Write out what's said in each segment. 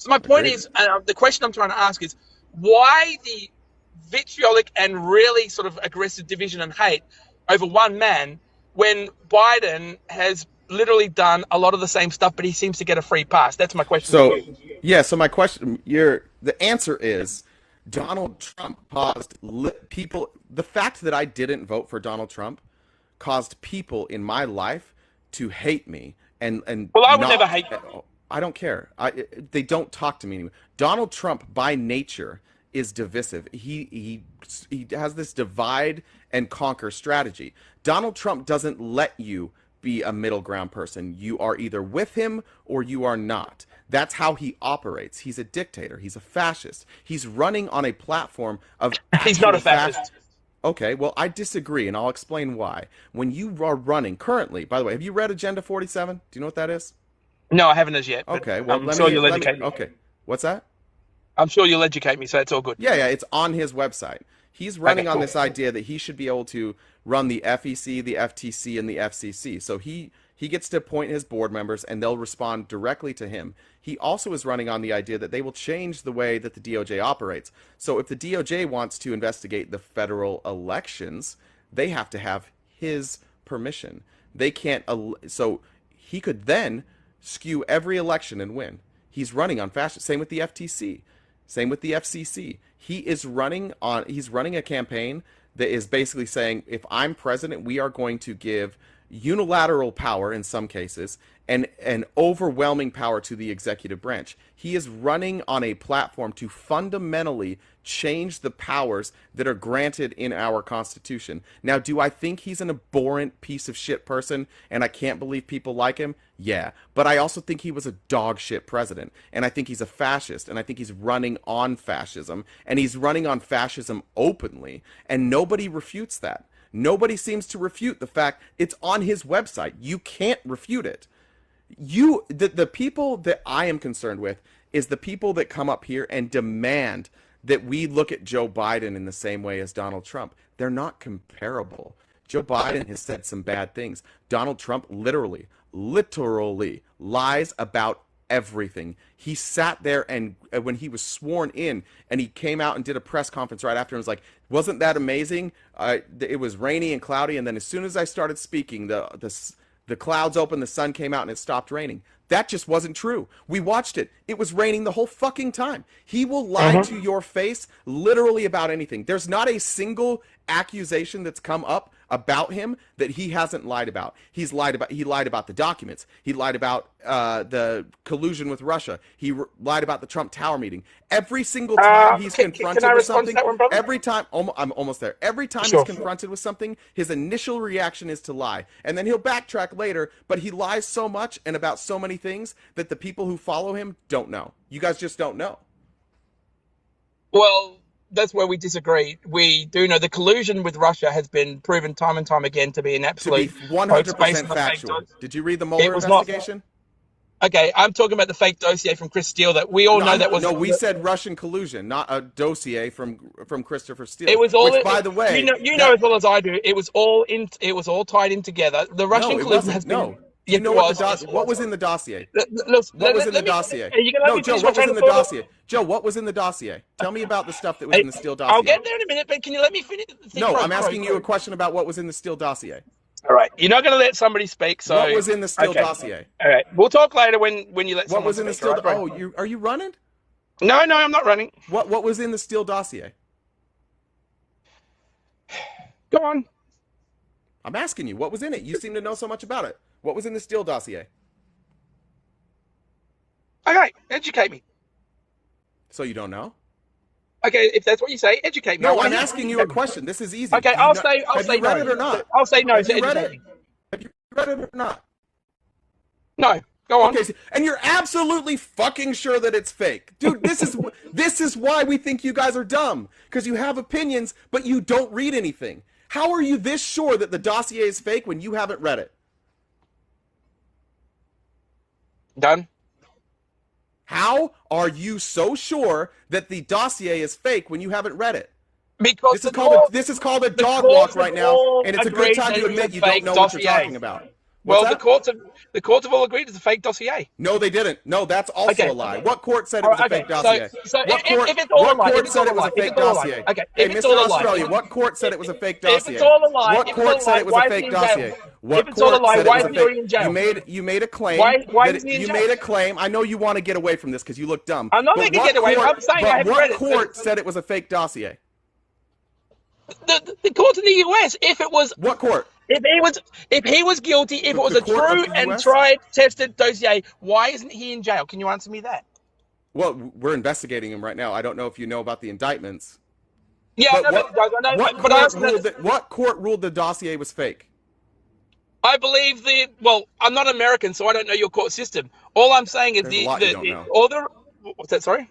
So my point Agreed. is, the question I'm trying to ask is, why the vitriolic and really sort of aggressive division and hate over one man when Biden has literally done a lot of the same stuff, but he seems to get a free pass? That's my question to So, you. yeah, so my question, the answer is Donald Trump caused people, the fact that I didn't vote for Donald Trump caused people in my life to hate me and Well, I would never not, hate. I don't care. They don't talk to me anymore. Donald Trump by nature is divisive. He has this divide and conquer strategy. Donald Trump doesn't let you be a middle ground person. You are either with him or you are not. That's how he operates. He's a dictator. He's a fascist. He's running on a platform of He's not actual a fascist. fascism. Okay, well, I disagree, and I'll explain why. When you are running currently, by the way, have you read Agenda 47? Do you know what that is? No, I haven't as yet, but Okay, well, I'm sure you'll let me, educate me. okay. What's that? I'm sure you'll educate me, so it's all good. Yeah, yeah, it's on his website. He's Okay, running on cool. this idea that he should be able to run the FEC, the FTC, and the FCC. So he gets to appoint his board members, and they'll respond directly to him. He also is running on the idea that they will change the way that the DOJ operates. So if the DOJ wants to investigate the federal elections, they have to have his permission. They can't. So he could then skew every election and win. He's running on fashion. Same with the FTC. Same with the FCC. He's running a campaign that is basically saying, if I'm president, we are going to give unilateral power in some cases and an overwhelming power to the executive branch. He is running on a platform to fundamentally change the powers that are granted in our Constitution. Now, do I think he's an abhorrent piece of shit person and I can't believe people like him? Yeah. But I also think he was a dog shit president. And I think he's a fascist. And I think he's running on fascism. And he's running on fascism openly. And nobody refutes that. Nobody seems to refute the fact it's on his website. You can't refute it. The people that I am concerned with is the people that come up here and demand that we look at Joe Biden in the same way as Donald Trump. They're not comparable. Joe Biden has said some bad things. Donald Trump literally lies about everything. He sat there and when he was sworn in and he came out and did a press conference right after and was like, wasn't that amazing? It was rainy and cloudy. And then as soon as I started speaking, the clouds opened, the sun came out and it stopped raining. That just wasn't true. We watched it. It was raining the whole fucking time. He will lie to your face literally about anything. There's not a single accusation that's come up about him that he hasn't lied about. He lied about the documents. He lied about the collusion with Russia. Lied about the Trump Tower meeting. Every single time he's Can confronted I with respond to something, that one, brother? I'm almost there. Every time he's Sure. confronted with something, his initial reaction is to lie. And then he'll backtrack later, but he lies so much and about so many things that the people who follow him don't know. You guys just don't know. Well, that's where we disagree. We do know the collusion with Russia has been proven time and time again to be an To be absolute hoax based 100% on the fake factual. dossier. Did you read the It Mueller was not. investigation? Okay, I'm talking about the fake dossier from Chris Steele that we all No, know that was. no, we said Russian collusion, not a dossier from Christopher It Steele. was all. Which, by the way, You know as well as I do. It was all in. It was all tied in together. The no, Russian it collusion wasn't. has been. No, do you Yes, know it what was. Yes, it what was. was in the dossier? Look, What was in the let me. dossier? Are you gonna let No, me Joe, finish my what was train in of the thought? dossier? Joe, what was in the dossier? Tell me about the stuff that was in the Steele I'll dossier. get there in a minute, but can you let me finish? No, I'm asking you a question about what was in the Steele dossier. All right, you're not going to let somebody speak, What so was in the Steele okay. dossier? All right, we'll talk later when you let What someone was in the speak. All Steele? right, bro? Oh, are you running? No, I'm not running. What was in the Steele dossier? Go on. I'm asking you, what was in it? You seem to know so much about it. What was in the Steele dossier? Okay, educate me. So you don't know? Okay, if that's what you say, educate me. No, I'm asking you a question. This is easy. Okay, Do you I'll know, say have you read no. it or not? I'll say no Have to you read educate it? me. Have you read it or not? No, go on. Okay, and you're absolutely fucking sure that it's fake. Dude, this is why we think you guys are dumb. Because you have opinions, but you don't read anything. How are you this sure that the dossier is fake when you haven't read it? Done. How are you so sure that the dossier is fake when you haven't read it? Because This is called a dog walk right now, and it's a good time to admit you don't know what you're talking about. What's Well, that? the courts have all agreed it's a fake dossier. No, they didn't. No, that's also a Okay. lie. What court said it All was a right, fake okay. So dossier? so What court? if it's all a What lie, if court it's all said a it was lie, a if fake it's all a lie, dossier? okay. Hey, If it's Mr. all a lie, Australia, what court said if, it was a fake if it's dossier? all a lie, What if it's all court a said lie, it was a why is he fake in jail? dossier? If What it's all a court lie, said it why was is a he already fake? in jail? You made a claim Why that isn't he in you jail? made a claim. I know you want to get away from this because you look dumb. I'm not But making what it away. court? I'm saying I But haven't what read it. court said it was a fake dossier? The court in the US, if it was What court? if he was guilty, if it was The a court of true the and U.S. tried, tested dossier, why isn't he in jail? Can you answer me that? Well, we're investigating him right now. I don't know if you know about the indictments. Yeah, I But know about the guys. I what know, but I court also know ruled that that what court ruled the dossier was fake? I believe well, I'm not American, so I don't know your court system. All I'm saying is There's a lot you don't the know. all the what's that? Sorry.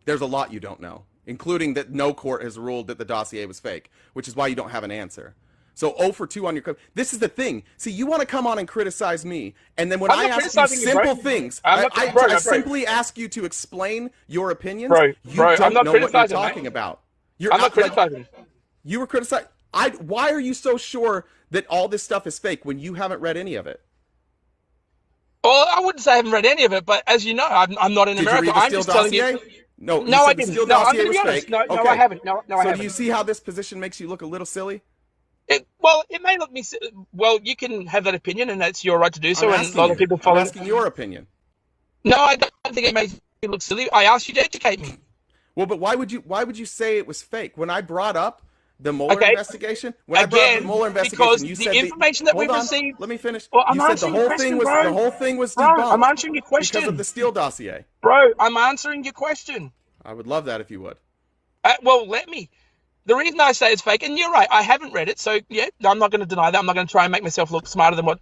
There's a lot you don't know, including that no court has ruled that the dossier was fake, which is why you don't have an answer. So 0 for 2 on your. This is the thing. See, you want to come on and criticize me, and then when I'm I not ask you criticizing you, simple bro. things, I'm not, bro, I bro, simply ask you to explain your opinions. bro, You bro. I'm don't not know what you're criticizing, talking mate. about. You're I'm not like criticizing. you were criticizing. Why are you so sure that all this stuff is fake when you haven't read any of it? Well, I wouldn't say I haven't read any of it, but as you know, I'm not in Did you America. read the I'm Steele just telling you. dossier? No, you No, I said the didn't. Steele No, I'm dossier going to was be honest. fake. No, no, Okay. I haven't. No, I So haven't. do you see how this position makes you look a little silly? Well, it may look me. Well, you can have that opinion, and that's your right to do I'm so. And a asking lot of you. people I'm follow. asking your opinion. No, I don't think it makes me look silly. I asked you to educate me. Well, but why would you say it was fake? When I brought up the Mueller Okay. investigation, when I brought up the Again, Mueller because investigation, you the said information that hold we've on, received. let me finish. Well, You I'm said the answering your whole thing question, was bro. the whole thing was Bro, I'm debunked answering your because of question. the Steele dossier. Bro, I'm answering your question. I would love that if you would. Well, let me. The reason I say it's fake, and you're right, I haven't read it, so yeah, I'm not going to deny that. I'm not going to try and make myself look smarter than what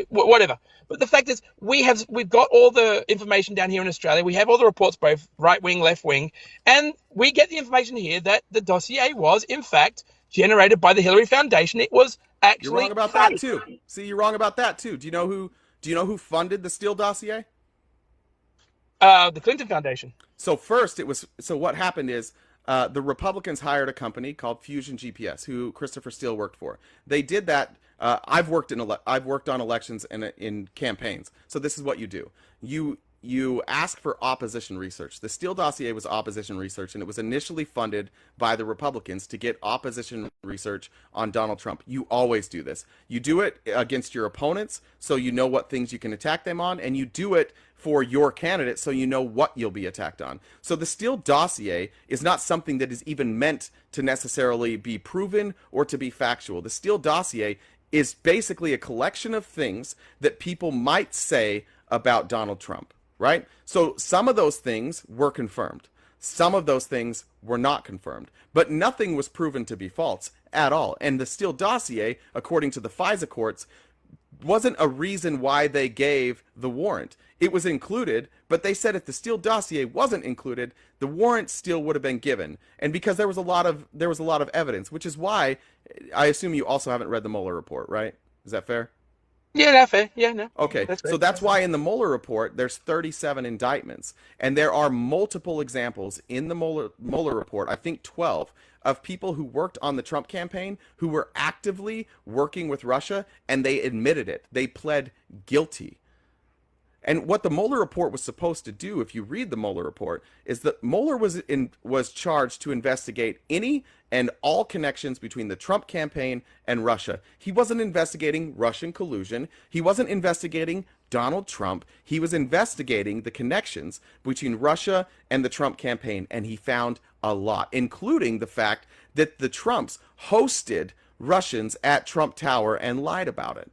whatever. But the fact is, we've got all the information down here in Australia. We have all the reports, both right wing, left wing, and we get the information here that the dossier was in fact generated by the Hillary Foundation. It was You're wrong actually about that fake. too. See, you're wrong about that too. Do you know who funded the Steele dossier? The Clinton Foundation. So first, what happened is the Republicans hired a company called Fusion GPS, who Christopher Steele worked for. They did that. I've worked on elections and in campaigns. So this is what you do. You ask for opposition research. The Steele dossier was opposition research, and it was initially funded by the Republicans to get opposition research on Donald Trump. You always do this. You do it against your opponents, so you know what things you can attack them on, and you do it for your candidate, so you know what you'll be attacked on. So the Steele dossier is not something that is even meant to necessarily be proven or to be factual. The Steele dossier is basically a collection of things that people might say about Donald Trump. Right? So some of those things were confirmed. Some of those things were not confirmed. But nothing was proven to be false at all. And the Steele dossier, according to the FISA courts, wasn't a reason why they gave the warrant. It was included, but they said if the Steele dossier wasn't included, the warrant still would have been given. And because there was a lot of evidence, which is why I assume you also haven't read the Mueller report, right? Is that fair? Yeah, that's fair. Yeah, no. Okay, so that's why in the Mueller report, there's 37 indictments. And there are multiple examples in the Mueller report, I think 12, of people who worked on the Trump campaign who were actively working with Russia, and they admitted it. They pled guilty. And what the Mueller report was supposed to do, if you read the Mueller report, is that Mueller was charged to investigate any and all connections between the Trump campaign and Russia. He wasn't investigating Russian collusion. He wasn't investigating Donald Trump. He was investigating the connections between Russia and the Trump campaign, and he found a lot, including the fact that the Trumps hosted Russians at Trump Tower and lied about it.